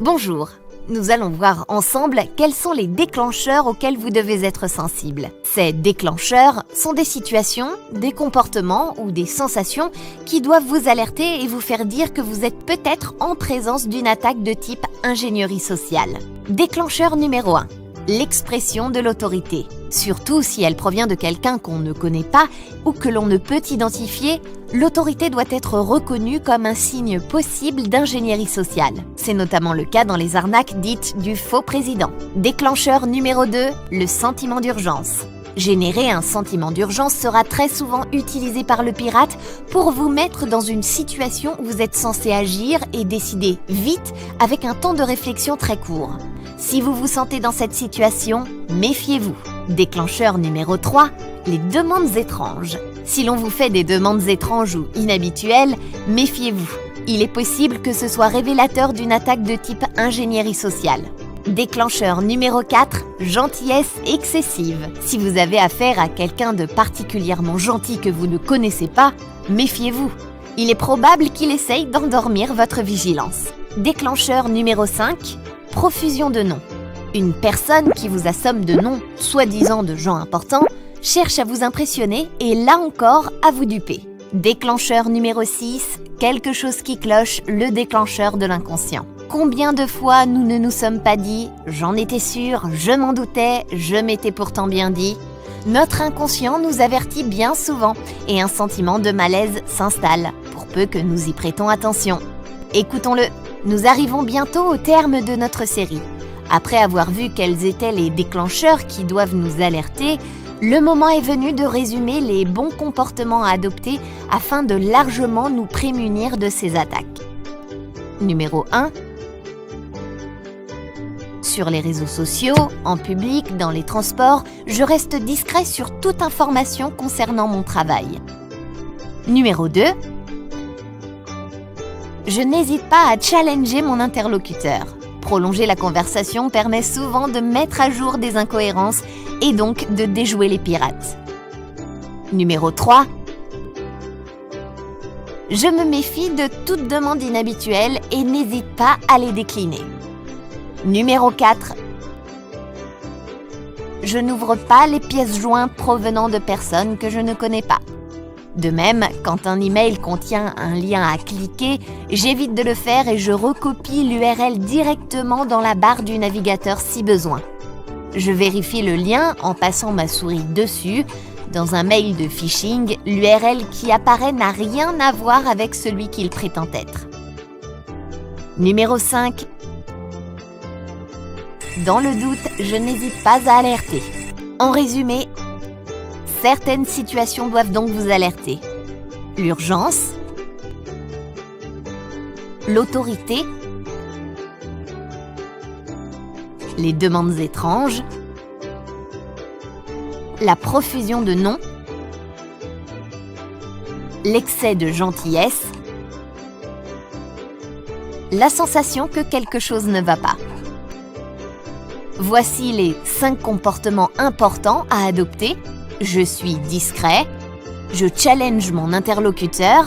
Bonjour, nous allons voir ensemble quels sont les déclencheurs auxquels vous devez être sensible. Ces déclencheurs sont des situations, des comportements ou des sensations qui doivent vous alerter et vous faire dire que vous êtes peut-être en présence d'une attaque de type ingénierie sociale. Déclencheur numéro 1. L'expression de l'autorité. Surtout si elle provient de quelqu'un qu'on ne connaît pas ou que l'on ne peut identifier, l'autorité doit être reconnue comme un signe possible d'ingénierie sociale. C'est notamment le cas dans les arnaques dites du faux président. Déclencheur numéro 2, le sentiment d'urgence. Générer un sentiment d'urgence sera très souvent utilisé par le pirate pour vous mettre dans une situation où vous êtes censé agir et décider vite avec un temps de réflexion très court. Si vous vous sentez dans cette situation, méfiez-vous. Déclencheur numéro 3, les demandes étranges. Si l'on vous fait des demandes étranges ou inhabituelles, méfiez-vous. Il est possible que ce soit révélateur d'une attaque de type ingénierie sociale. Déclencheur numéro 4, gentillesse excessive. Si vous avez affaire à quelqu'un de particulièrement gentil que vous ne connaissez pas, méfiez-vous. Il est probable qu'il essaye d'endormir votre vigilance. Déclencheur numéro 5, profusion de noms. Une personne qui vous assomme de noms, soi-disant de gens importants, cherche à vous impressionner et là encore à vous duper. Déclencheur numéro 6, quelque chose qui cloche, le déclencheur de l'inconscient. Combien de fois nous ne nous sommes pas dit « j'en étais sûr, je m'en doutais, je m'étais pourtant bien dit ». Notre inconscient nous avertit bien souvent et un sentiment de malaise s'installe, pour peu que nous y prêtons attention. Écoutons-le, nous arrivons bientôt au terme de notre série. Après avoir vu quels étaient les déclencheurs qui doivent nous alerter, le moment est venu de résumer les bons comportements à adopter afin de largement nous prémunir de ces attaques. Numéro 1. Sur les réseaux sociaux, en public, dans les transports, je reste discret sur toute information concernant mon travail. Numéro 2. Je n'hésite pas à challenger mon interlocuteur. Prolonger la conversation permet souvent de mettre à jour des incohérences et donc de déjouer les pirates. Numéro 3. Je me méfie de toute demande inhabituelle et n'hésite pas à les décliner. Numéro 4. Je n'ouvre pas les pièces jointes provenant de personnes que je ne connais pas. De même, quand un email contient un lien à cliquer, j'évite de le faire et je recopie l'URL directement dans la barre du navigateur si besoin. Je vérifie le lien en passant ma souris dessus. Dans un mail de phishing, l'URL qui apparaît n'a rien à voir avec celui qu'il prétend être. Numéro 5. Dans le doute, je n'hésite pas à alerter. En résumé, certaines situations doivent donc vous alerter. L'urgence, l'autorité, les demandes étranges, la profusion de noms, l'excès de gentillesse, la sensation que quelque chose ne va pas. Voici les 5 comportements importants à adopter. Je suis discret, je challenge mon interlocuteur,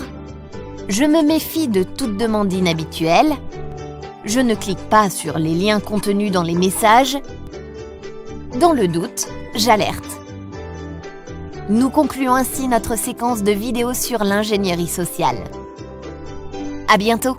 je me méfie de toute demande inhabituelle, je ne clique pas sur les liens contenus dans les messages, dans le doute, j'alerte. Nous concluons ainsi notre séquence de vidéos sur l'ingénierie sociale. À bientôt!